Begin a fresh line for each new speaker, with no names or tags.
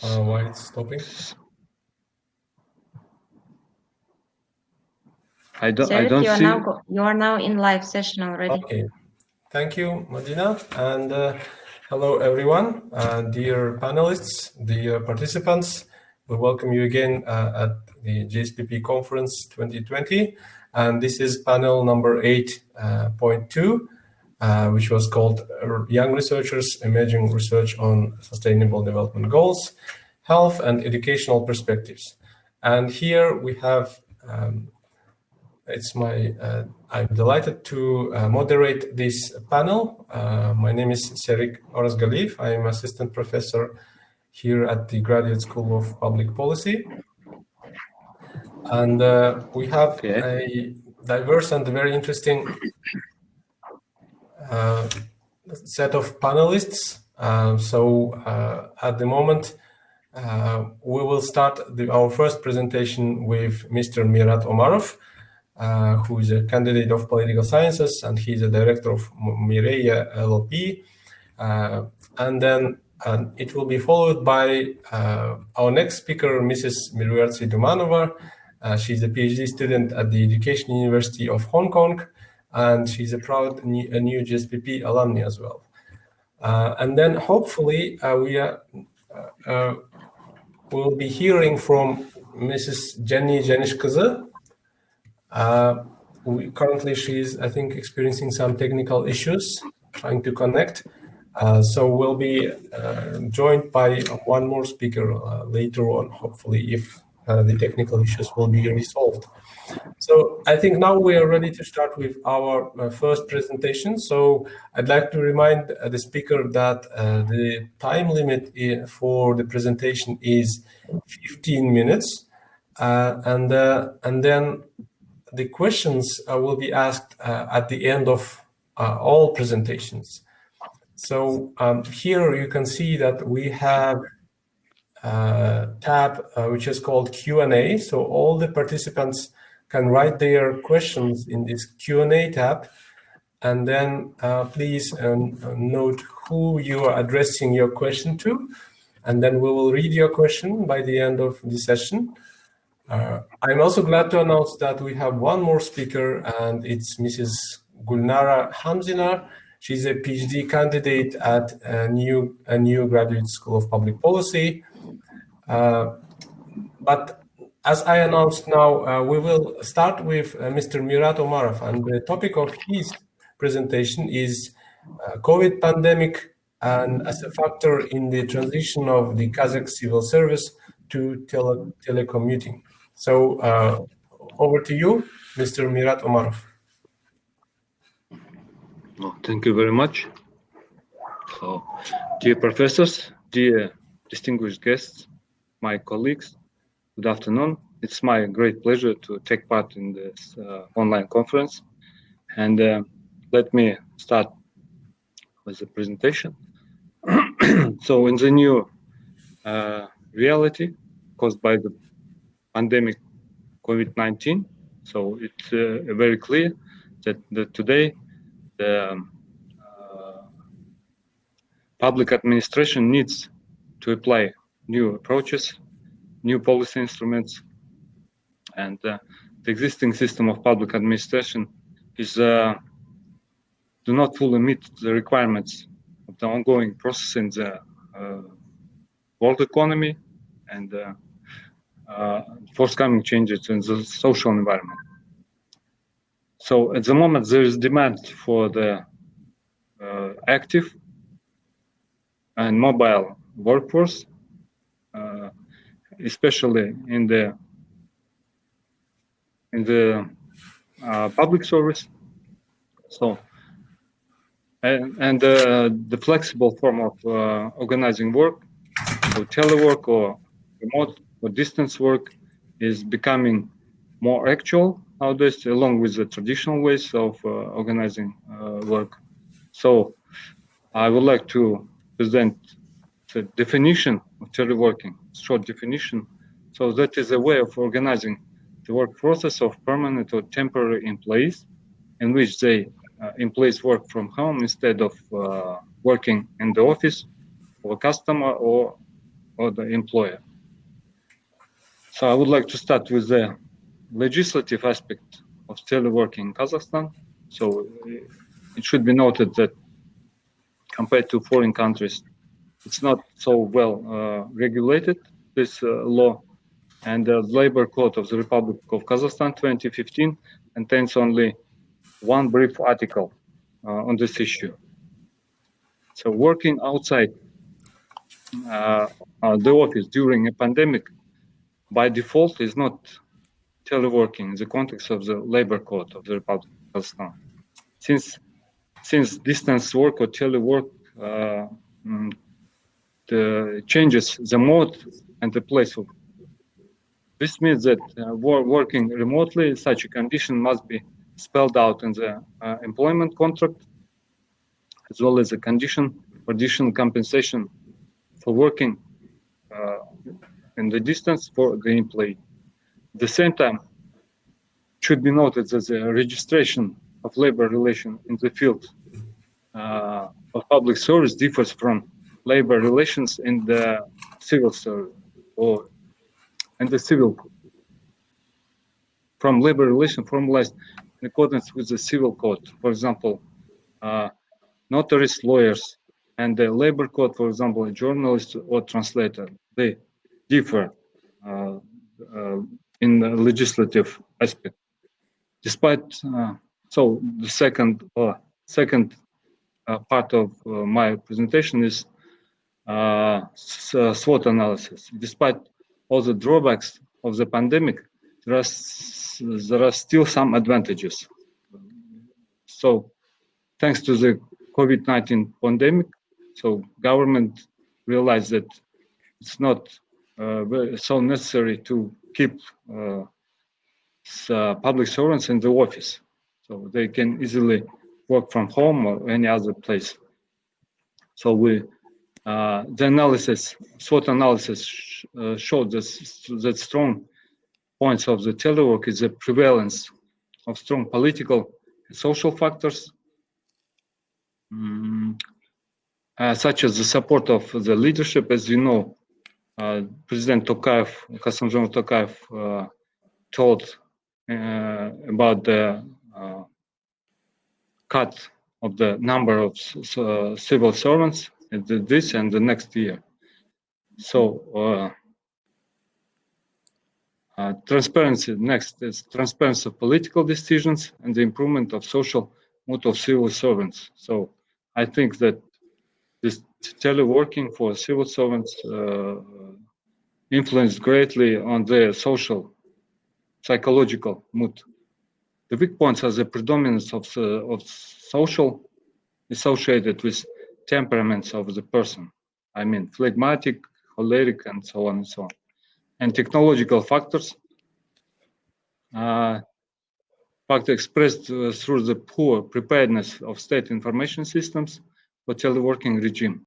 Why it's stopping?
I don't see.
You are now in live session already.
Okay. Thank you, Madina, and hello everyone, dear panelists, dear participants. We welcome you again at the GSPP Conference 2020, and this is panel number 8.2, which was called Young Researchers Emerging Research on Sustainable Development Goals, Health and Educational Perspectives. And here we have I'm delighted to moderate this panel. My name is Serik Orazgaliyev. I am assistant professor here at the Graduate School of Public Policy. And we have a diverse and very interesting set of panelists. At the moment, we will start our first presentation with Mr. Mirat Omarov, who is a candidate of political sciences, and he's a director of Mireia LLP. And then it will be followed by our next speaker, Mrs. Miruartsi Dumanova. She's a PhD student at the Education University of Hong Kong, and she's a proud new GSPP alumni as well. And then hopefully we'll be hearing from Mrs. Jenny Janishkaza. Currently, she's, I think, experiencing some technical issues, trying to connect. So we'll be joined by one more speaker later on, hopefully, if the technical issues will be resolved. So I think now we are ready to start with our first presentation. So I'd like to remind the speaker that the time limit for the presentation is 15 minutes. And then the questions will be asked at the end of all presentations. So here you can see that we have a tab which is called Q&A. So all the participants can write their questions in this Q&A tab. And then please note who you are addressing your question to. And then we will read your question by the end of the session. I'm also glad to announce that we have one more speaker, and it's Mrs. Gulnara Hamzinar. She's a PhD candidate at a new Graduate School of Public Policy. But as I announced now, we will start with Mr. Mirat Omarov, and the topic of his presentation is COVID pandemic and as a factor in the transition of the Kazakh civil service to telecommuting. So over to you, Mr. Mirat Omarov.
Oh, thank you very much. So, dear professors, dear distinguished guests, my colleagues, good afternoon. It's my great pleasure to take part in this online conference. And let me start with the presentation. So in the new reality caused by the pandemic COVID-19, so it's very clear that today the public administration needs to apply new approaches, new policy instruments, and the existing system of public administration is do not fully meet the requirements of the ongoing process in the world economy and forthcoming changes in the social environment. So at the moment there is demand for the active and mobile workforce, especially in the public service. So and the flexible form of organizing work, so telework or remote or distance work, is becoming more actual nowadays, along with the traditional ways of organizing work. So I would like to present the definition of teleworking, short definition. So that is a way of organizing the work process of permanent or temporary employees, in which they employees work from home instead of working in the office for a customer or or the employer. So I would like to start with the legislative aspect of teleworking in Kazakhstan. So it should be noted that compared to foreign countries, it's not so well regulated, this law. And the Labor Code of the Republic of Kazakhstan 2015 contains only one brief article on this issue. So working outside the office during a pandemic by default is not teleworking in the context of the Labor Code of the Republic of Kazakhstan. Since distance work or telework changes the mode and the place of. This means that working remotely, such a condition must be spelled out in the employment contract, as well as a condition for additional compensation for working in the distance for the employee. At the same time, it should be noted that the registration of labor relation in the field of public service differs from labor relations in the civil service or in the civil code. From labor relation formalized in accordance with the civil code. For example, notaries, lawyers, and the labor code, for example, a journalist or translator, they differ in the legislative aspect. Despite, so the second part of my presentation is SWOT analysis. Despite all the drawbacks of the pandemic, there are still some advantages. So thanks to the COVID-19 pandemic, so government realized that it's not so necessary to keep public servants in the office. So they can easily work from home or any other place. So the analysis, SWOT analysis showed that strong points of the telework is the prevalence of strong political and social factors, such as the support of the leadership. As you know, President Tokayev, Kassym-Jomart Tokayev, told about the cut of the number of civil servants this and the next year. So transparency, next is transparency of political decisions and the improvement of social mood of civil servants. So I think that this teleworking for civil servants influenced greatly on their social, psychological mood. The weak points are the predominance of social associated with temperaments of the person. I mean, phlegmatic, choleric, and so on and so on. And technological factors, expressed through the poor preparedness of state information systems for teleworking regime.